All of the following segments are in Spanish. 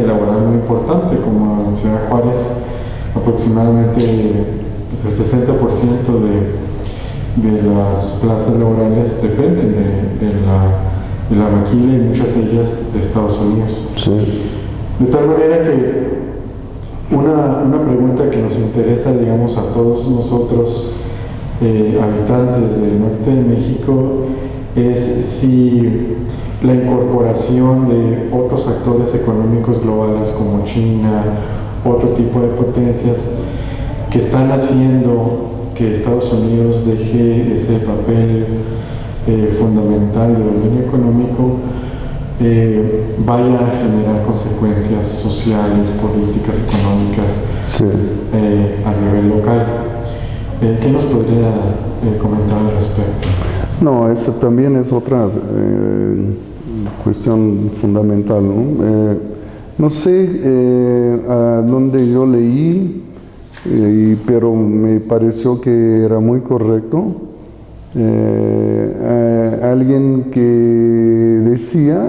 laboral muy importante, como en Ciudad Juárez, aproximadamente pues, el 60% de las plazas laborales dependen de la maquila y muchas de ellas de Estados Unidos. Sí. De tal manera que una pregunta que nos interesa, digamos, a todos nosotros, habitantes del norte de México, es si la incorporación de otros actores económicos globales como China, otro tipo de potencias que están haciendo que Estados Unidos deje ese papel fundamental de dominio económico, vaya a generar consecuencias sociales, políticas, económicas Sí. A nivel local. ¿Qué nos podría comentar al respecto? No, esa también es otra cuestión fundamental, ¿no? No sé a dónde yo leí, pero me pareció que era muy correcto. Alguien que decía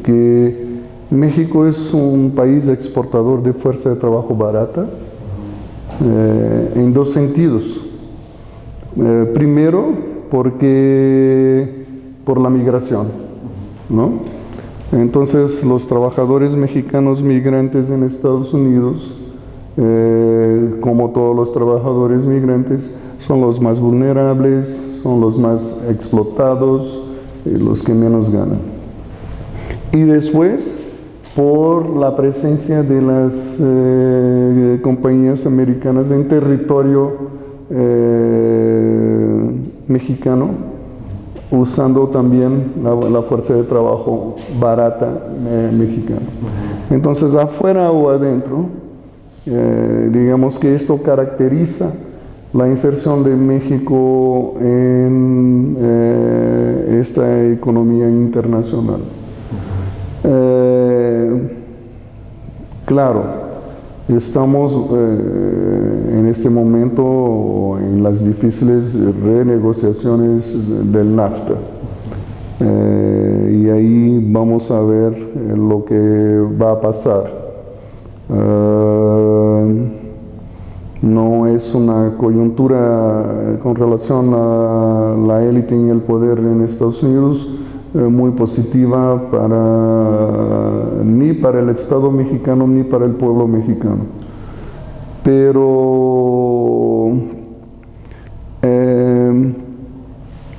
que México es un país exportador de fuerza de trabajo barata en dos sentidos. Primero, porque por la migración, ¿no? Entonces, los trabajadores mexicanos migrantes en Estados Unidos, como todos los trabajadores migrantes, son los más vulnerables, son los más explotados, los que menos ganan. Y después, por la presencia de las compañías americanas en territorio mexicano, usando también la fuerza de trabajo barata mexicana. Entonces, afuera o adentro, digamos que esto caracteriza la inserción de México en esta economía internacional. Claro, estamos en este momento en las difíciles renegociaciones del NAFTA. Y ahí vamos a ver lo que va a pasar. No es una coyuntura con relación a la élite en el poder en Estados Unidos muy positiva ni para el Estado mexicano ni para el pueblo mexicano. Pero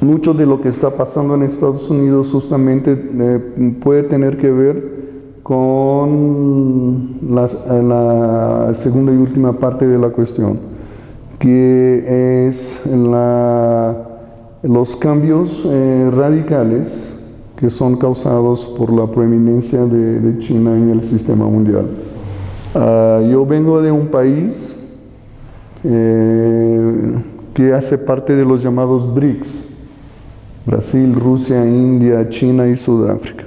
mucho de lo que está pasando en Estados Unidos justamente puede tener que ver con la segunda y última parte de la cuestión, que es los cambios radicales que son causados por la preeminencia de China en el sistema mundial. Yo vengo de un país que hace parte de los llamados BRICS: Brasil, Rusia, India, China y Sudáfrica.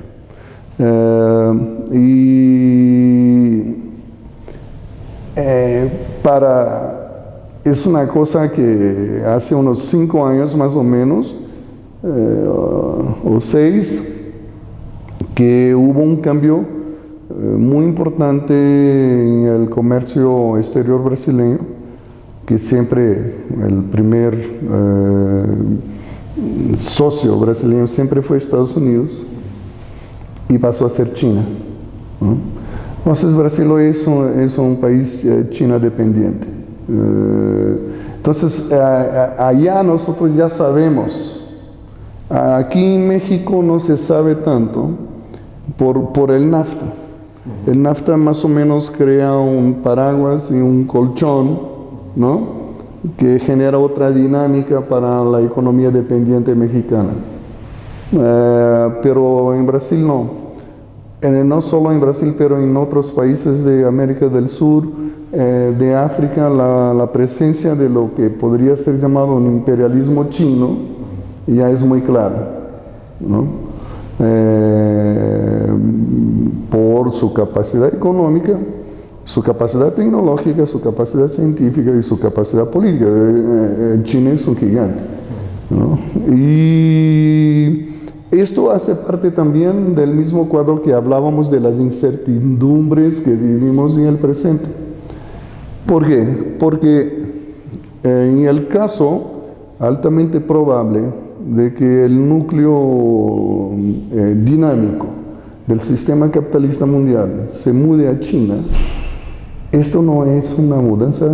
Es una cosa que hace unos 5 años más o menos, o 6, que hubo un cambio muy importante en el comercio exterior brasileño, que siempre el primer socio brasileño siempre fue Estados Unidos, y pasó a ser China, ¿no? Entonces Brasil hoy es un país China dependiente. Entonces allá nosotros ya sabemos. Aquí en México no se sabe tanto por el NAFTA. El NAFTA más o menos crea un paraguas y un colchón, ¿no?, que genera otra dinámica para la economía dependiente mexicana. Pero en Brasil no. No solo en Brasil, pero en otros países de América del Sur, de África, la presencia de lo que podría ser llamado un imperialismo chino ya es muy clara, ¿no? Por su capacidad económica, su capacidad tecnológica, su capacidad científica y su capacidad política. China es un gigante, ¿no? Y esto hace parte también del mismo cuadro que hablábamos de las incertidumbres que vivimos en el presente. ¿Por qué? Porque en el caso altamente probable de que el núcleo dinámico del sistema capitalista mundial se mude a China, esto no es una mudanza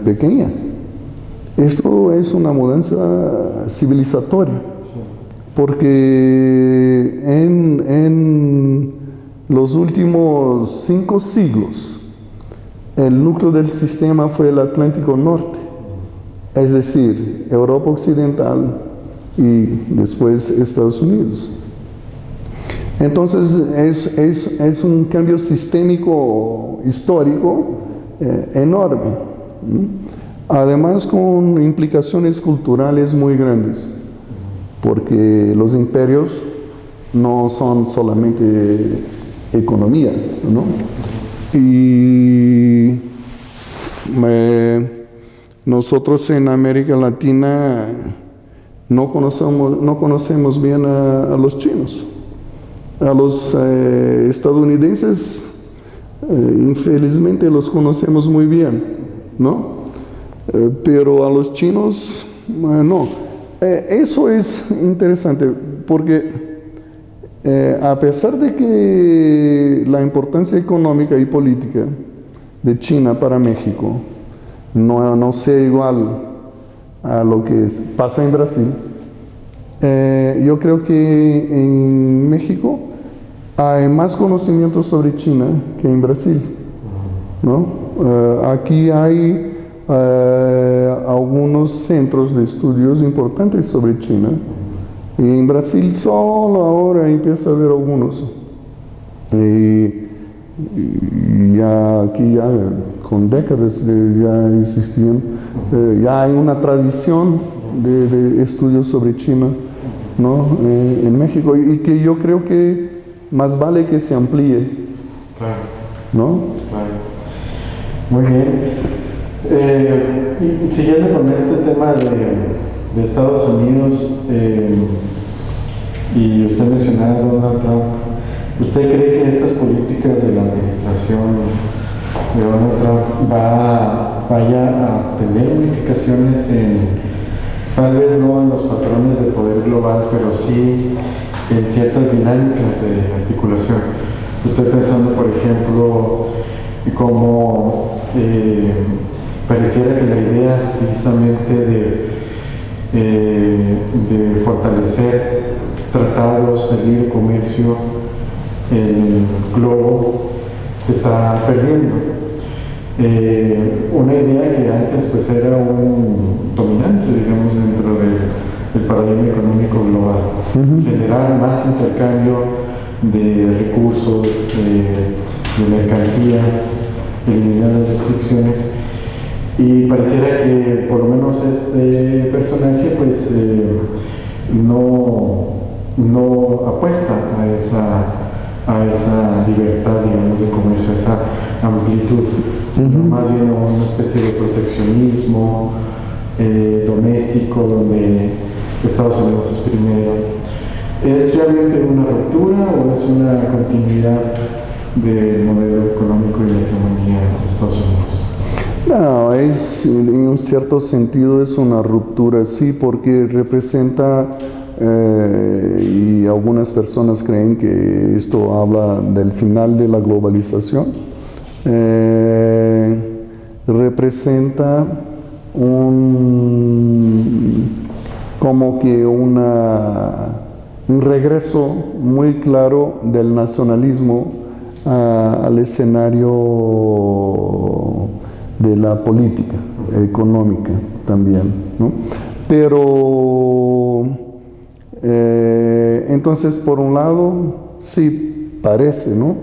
pequeña, esto es una mudanza civilizatoria, porque en los últimos 5 siglos el núcleo del sistema fue el Atlántico Norte, es decir, Europa Occidental y después Estados Unidos. Entonces es un cambio sistémico histórico enorme, además con implicaciones culturales muy grandes, porque los imperios no son solamente economía, ¿no? Y nosotros en América Latina no conocemos bien a los chinos. A los estadounidenses, infelizmente, los conocemos muy bien, ¿no? Pero a los chinos, no. Eso es interesante, porque a pesar de que la importancia económica y política de China para México no sea igual a lo que pasa en Brasil, yo creo que en México hay más conocimiento sobre China que en Brasil, ¿no? Aquí hay algunos centros de estudios importantes sobre China, y en Brasil solo ahora empieza a haber algunos. Y ya aquí ya con décadas ya existían, ya hay una tradición de estudios sobre China, ¿no? En México, y que yo creo que más vale que se amplíe. Claro. ¿No? Claro. Muy bien. Y siguiendo con este tema de Estados Unidos, y usted mencionaba a Donald Trump, ¿usted cree que estas políticas de la administración de Donald Trump vaya a tener modificaciones tal vez no en los patrones de poder global, pero sí en ciertas dinámicas de articulación? Estoy pensando, por ejemplo, como pareciera que la idea precisamente de fortalecer tratados de libre comercio en el globo se está perdiendo. Una idea que antes pues era un dominante, digamos, dentro del paradigma económico global, generar más intercambio de recursos, de mercancías, eliminar las restricciones, y pareciera que por lo menos este personaje pues no apuesta a esa libertad, digamos, de comercio, a esa amplitud, sino más bien a una especie de proteccionismo doméstico, donde Estados Unidos es primero. ¿Es realmente una ruptura o es una continuidad del modelo económico y la hegemonía de Estados Unidos? No, en un cierto sentido es una ruptura, sí, porque representa, y algunas personas creen que esto habla del final de la globalización, representa como que un regreso muy claro del nacionalismo al escenario de la política económica también, ¿no? Pero entonces, por un lado, sí parece, ¿no?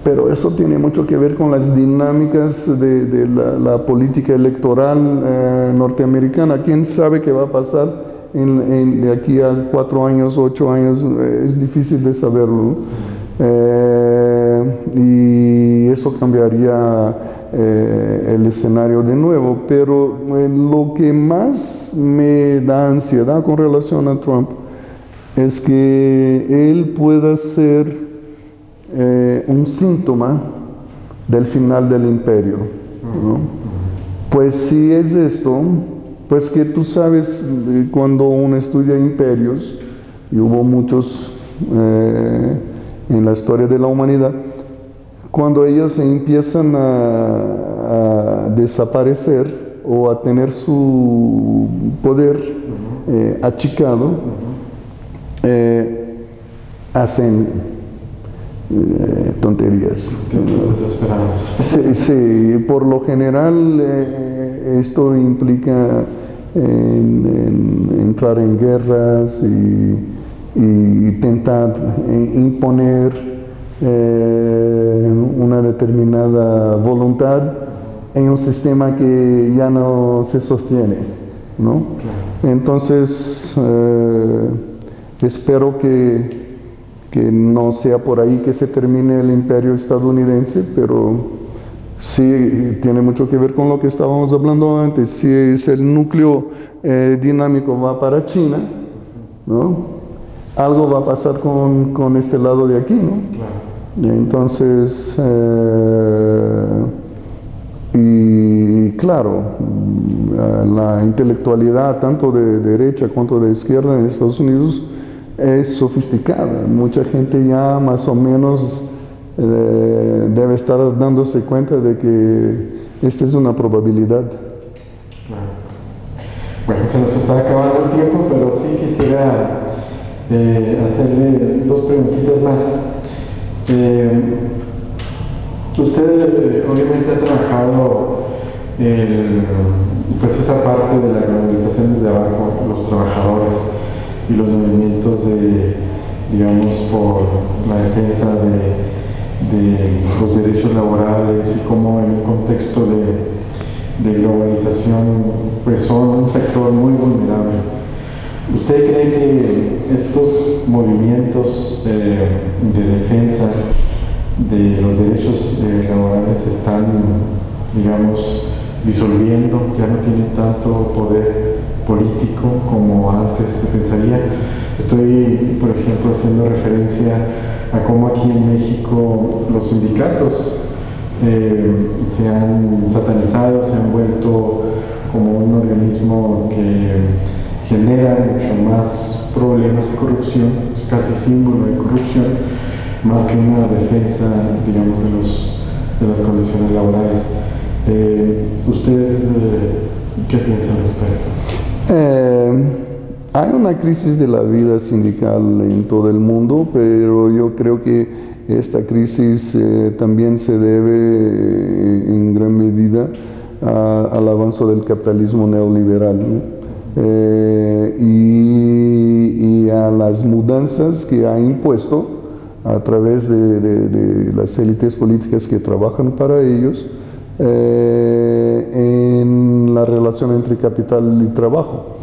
Pero eso tiene mucho que ver con las dinámicas de la política electoral norteamericana. ¿Quién sabe qué va a pasar de aquí a 4 años, 8 años? Es difícil de saberlo, ¿no? Y eso cambiaría el escenario de nuevo, pero lo que más me da ansiedad con relación a Trump es que él pueda ser un síntoma del final del imperio, ¿no? Pues si es esto, pues que tú sabes, cuando uno estudia imperios, y hubo muchos en la historia de la humanidad, cuando ellos empiezan a desaparecer o a tener su poder achicado, hacen tonterías. Entonces esperamos. Sí, sí, por lo general esto implica entrar en guerras y intentar imponer una determinada voluntad en un sistema que ya no se sostiene, ¿no? Claro. Entonces, espero que no sea por ahí que se termine el imperio estadounidense, pero sí tiene mucho que ver con lo que estábamos hablando antes. Si es el núcleo dinámico va para China, ¿no? Algo va a pasar con este lado de aquí, ¿no? Claro. Entonces, y claro, la intelectualidad tanto de derecha como de izquierda en Estados Unidos es sofisticada. Mucha gente ya más o menos debe estar dándose cuenta de que esta es una probabilidad. Claro. Bueno, se nos está acabando el tiempo, pero sí quisiera hacerle dos preguntitas más. Usted obviamente ha trabajado pues esa parte de la globalización desde abajo, los trabajadores y los movimientos digamos, por la defensa de los derechos laborales y cómo en un contexto de globalización pues son un sector muy vulnerable. ¿Usted cree que estos movimientos de defensa de los derechos laborales están, digamos, disolviendo, ya no tienen tanto poder político como antes se pensaría? Estoy, por ejemplo, haciendo referencia a cómo aquí en México los sindicatos se han satanizado, se han vuelto como un organismo que genera mucho más problemas de corrupción, es casi símbolo de corrupción, más que una defensa, digamos, de las condiciones laborales. ¿Usted qué piensa al respecto? Hay una crisis de la vida sindical en todo el mundo, pero yo creo que esta crisis también se debe en gran medida al avance del capitalismo neoliberal, ¿no? Y a las mudanzas que ha impuesto a través de las élites políticas que trabajan para ellos en la relación entre capital y trabajo.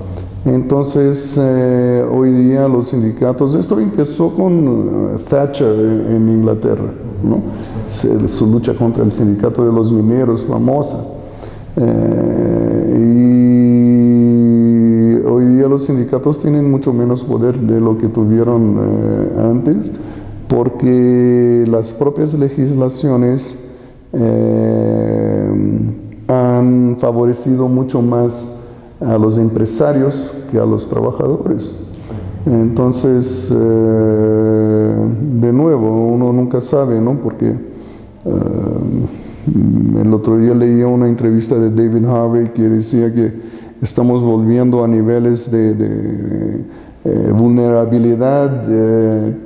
Entonces, hoy día los sindicatos, esto empezó con Thatcher en Inglaterra, ¿no? Su lucha contra el sindicato de los mineros, famosa. Y hoy día los sindicatos tienen mucho menos poder de lo que tuvieron antes, porque las propias legislaciones han favorecido mucho más a los empresarios que a los trabajadores. Entonces, de nuevo, uno nunca sabe, ¿no? Porque el otro día leí una entrevista de David Harvey que decía que estamos volviendo a niveles de vulnerabilidad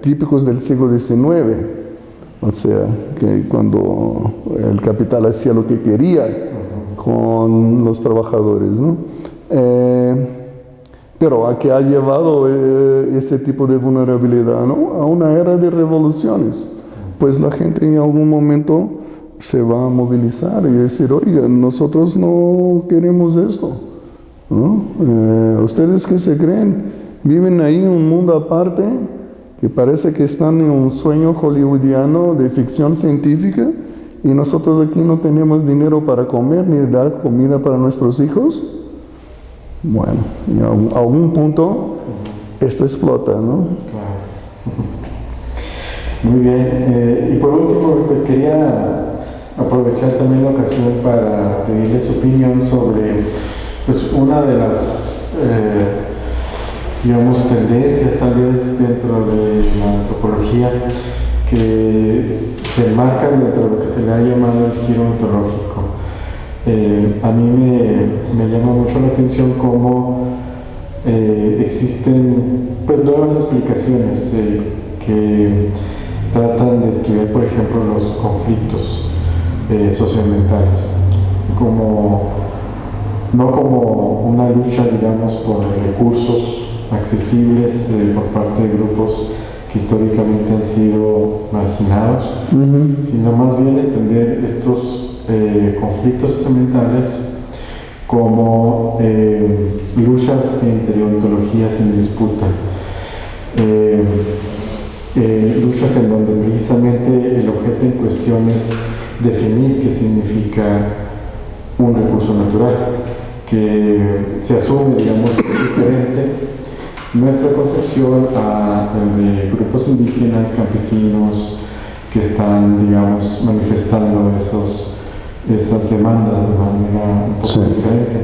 típicos del siglo XIX. O sea, que cuando el capital hacía lo que quería con los trabajadores, ¿no? Pero ¿a qué ha llevado ese tipo de vulnerabilidad, ¿no? A una era de revoluciones. Pues la gente en algún momento se va a movilizar y decir, oiga, nosotros no queremos esto, ¿no? ¿Ustedes qué se creen? Viven ahí en un mundo aparte que parece que están en un sueño hollywoodiano de ficción científica y nosotros aquí no tenemos dinero para comer ni dar comida para nuestros hijos. Bueno, a algún punto esto explota, ¿no? Claro. Muy bien. Y por último, pues quería aprovechar también la ocasión para pedirle su opinión sobre pues, una de las, digamos, tendencias tal vez dentro de la antropología que se enmarcan dentro de lo que se le ha llamado el giro ontológico. A mí me llama mucho la atención cómo existen pues, nuevas explicaciones que tratan de estudiar, por ejemplo, los conflictos socioambientales, no como una lucha, digamos, por recursos accesibles por parte de grupos que históricamente han sido marginados, sino más bien entender estos conflictos socioambientales como luchas entre ontologías en disputa. Luchas en donde precisamente el objeto en cuestión es definir qué significa un recurso natural, que se asume, digamos, que es diferente nuestra concepción a de grupos indígenas, campesinos, que están, digamos, manifestando esas demandas de manera un poco diferente.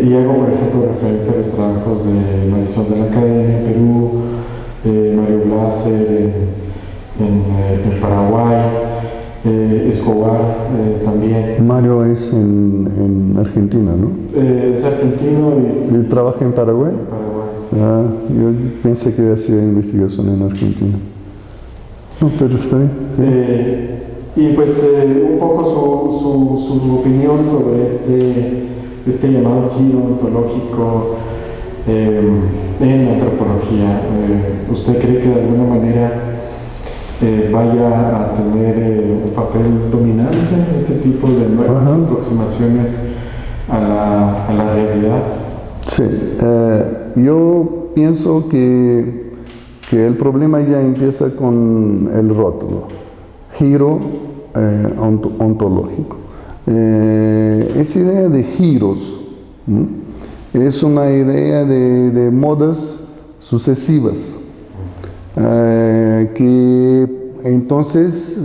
Y hago, por ejemplo, referencia a los trabajos de Marisol de la Academia en Perú, Mario Blaser en Paraguay, Escobar también. Mario es en Argentina, ¿no? Es argentino y trabaja en Paraguay. En Paraguay, sí. Yo pensé que hacía investigación en Argentina. No, pero está bien. Sí. Y pues un poco su opinión sobre este llamado giro ontológico en la antropología. ¿Usted cree que de alguna manera vaya a tener un papel dominante en este tipo de nuevas aproximaciones a la realidad? Sí, yo pienso que el problema ya empieza con el rótulo, giro ontológico. Esa idea de giros, ¿no? Es una idea de modas sucesivas, que entonces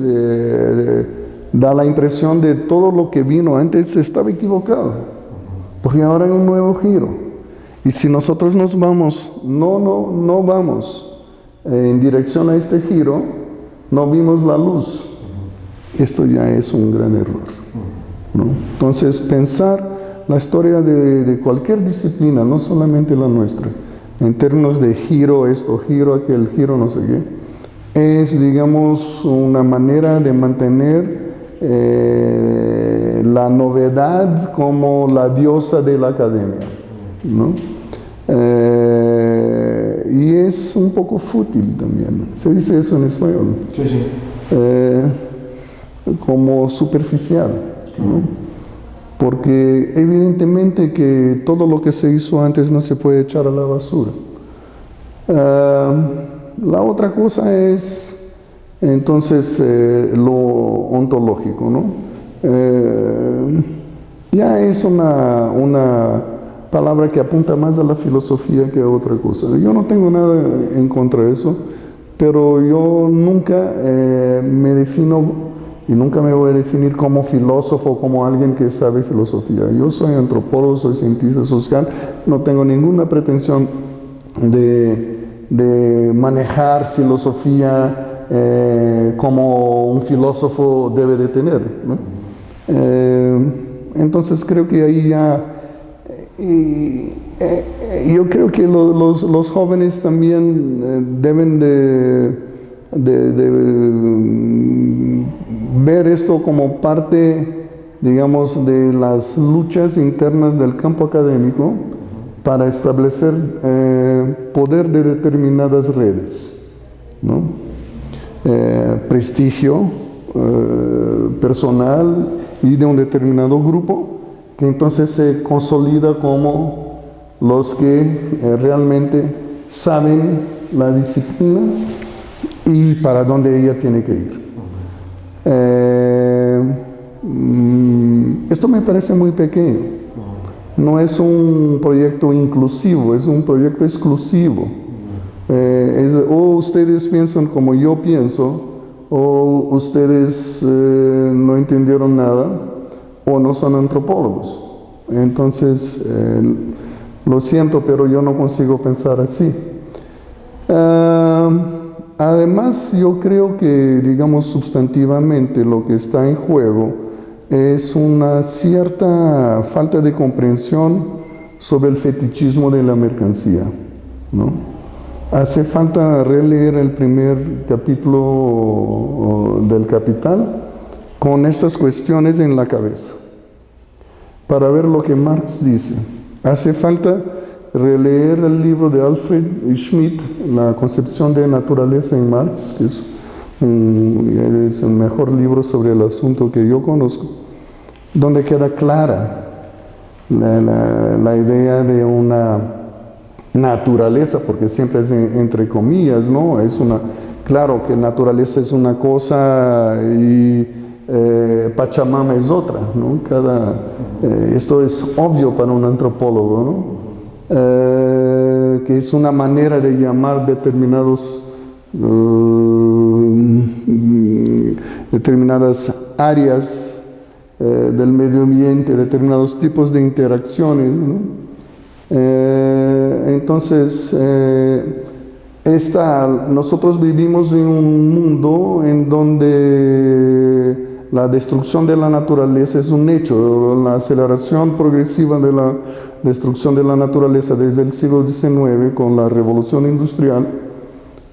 da la impresión de todo lo que vino antes estaba equivocado, porque ahora hay un nuevo giro. Y si nosotros nos vamos, no vamos en dirección a este giro, no vimos la luz. Esto ya es un gran error, ¿no? Entonces, pensar la historia de cualquier disciplina, no solamente la nuestra, en términos de giro esto, giro aquel, giro no sé qué, es, digamos, una manera de mantener la novedad como la diosa de la academia, ¿no? Y es un poco fútil también. Se dice eso en español. Sí, sí. Como superficial, ¿no? Porque evidentemente que todo lo que se hizo antes no se puede echar a la basura. La otra cosa es entonces lo ontológico, ¿no? Ya es una palabra que apunta más a la filosofía que a otra cosa. Yo no tengo nada en contra de eso, pero yo nunca me defino y nunca me voy a definir como filósofo, como alguien que sabe filosofía. Yo soy antropólogo, soy cientista social, no tengo ninguna pretensión de manejar filosofía como un filósofo debe de tener, ¿no? Entonces creo que ahí ya... yo creo que los jóvenes también deben de ver esto como parte, digamos, de las luchas internas del campo académico para establecer poder de determinadas redes, ¿no? Prestigio personal y de un determinado grupo que entonces se consolida como los que realmente saben la disciplina y para dónde ella tiene que ir. Esto me parece muy pequeño, no es un proyecto inclusivo, es un proyecto exclusivo. O ustedes piensan como yo pienso, o ustedes no entendieron nada, o no son antropólogos. Entonces, lo siento, pero yo no consigo pensar así. Además, yo creo que, digamos, sustantivamente lo que está en juego es una cierta falta de comprensión sobre el fetichismo de la mercancía, ¿no? Hace falta releer el primer capítulo del Capital con estas cuestiones en la cabeza, para ver lo que Marx dice. Hace falta releer el libro de Alfred Schmidt, La concepción de naturaleza en Marx, que es el mejor libro sobre el asunto que yo conozco, donde queda clara la idea de una naturaleza, porque siempre es entre comillas, ¿no? Claro que naturaleza es una cosa y Pachamama es otra, ¿no? Esto es obvio para un antropólogo, ¿no? Que es una manera de llamar determinadas áreas del medio ambiente, determinados tipos de interacciones, ¿no? Entonces, nosotros vivimos en un mundo en donde la destrucción de la naturaleza es un hecho. La aceleración progresiva de la destrucción de la naturaleza desde el siglo XIX con la revolución industrial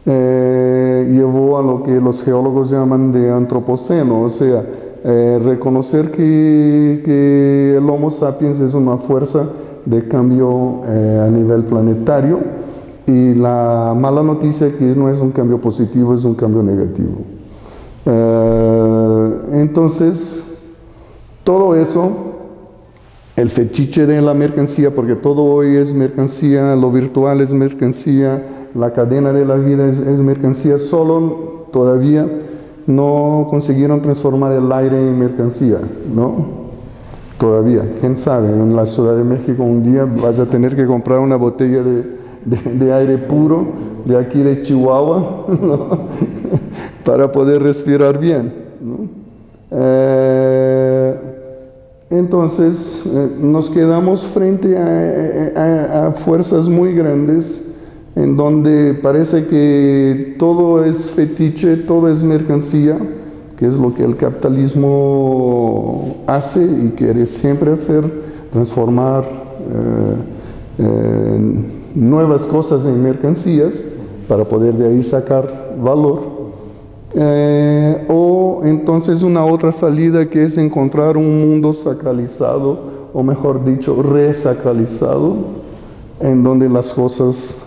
llevó a lo que los geólogos llaman de antropoceno, o sea, reconocer que el Homo sapiens es una fuerza de cambio a nivel planetario, y la mala noticia es que no es un cambio positivo, es un cambio negativo. Entonces, todo eso, el fetiche de la mercancía, porque todo hoy es mercancía, lo virtual es mercancía, la cadena de la vida es mercancía, solo todavía no consiguieron transformar el aire en mercancía, ¿no? Todavía, quién sabe, en la Ciudad de México un día vas a tener que comprar una botella de aire puro de aquí de Chihuahua, ¿no? Para poder respirar bien, ¿no? Entonces nos quedamos frente a fuerzas muy grandes en donde parece que todo es fetiche, todo es mercancía, que es lo que el capitalismo hace y quiere siempre hacer, transformar nuevas cosas en mercancías para poder de ahí sacar valor. O entonces una otra salida, que es encontrar un mundo sacralizado, o mejor dicho, resacralizado, en donde las cosas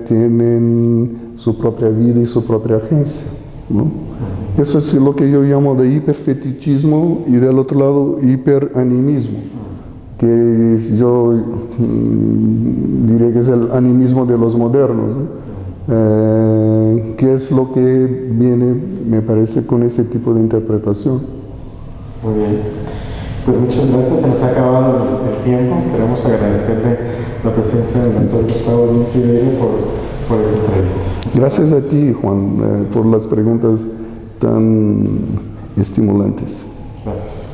tienen su propia vida y su propia agencia, ¿no? Eso es lo que yo llamo de hiperfetichismo, y del otro lado hiperanimismo, que yo diría que es el animismo de los modernos, ¿no? Que es lo que viene, me parece, con ese tipo de interpretación. Muy bien, pues muchas gracias, se nos ha acabado el tiempo. Queremos agradecerle la presencia del doctor Gustavo Ribeiro por esta entrevista. Gracias a ti, Juan, por las preguntas tan estimulantes. Gracias.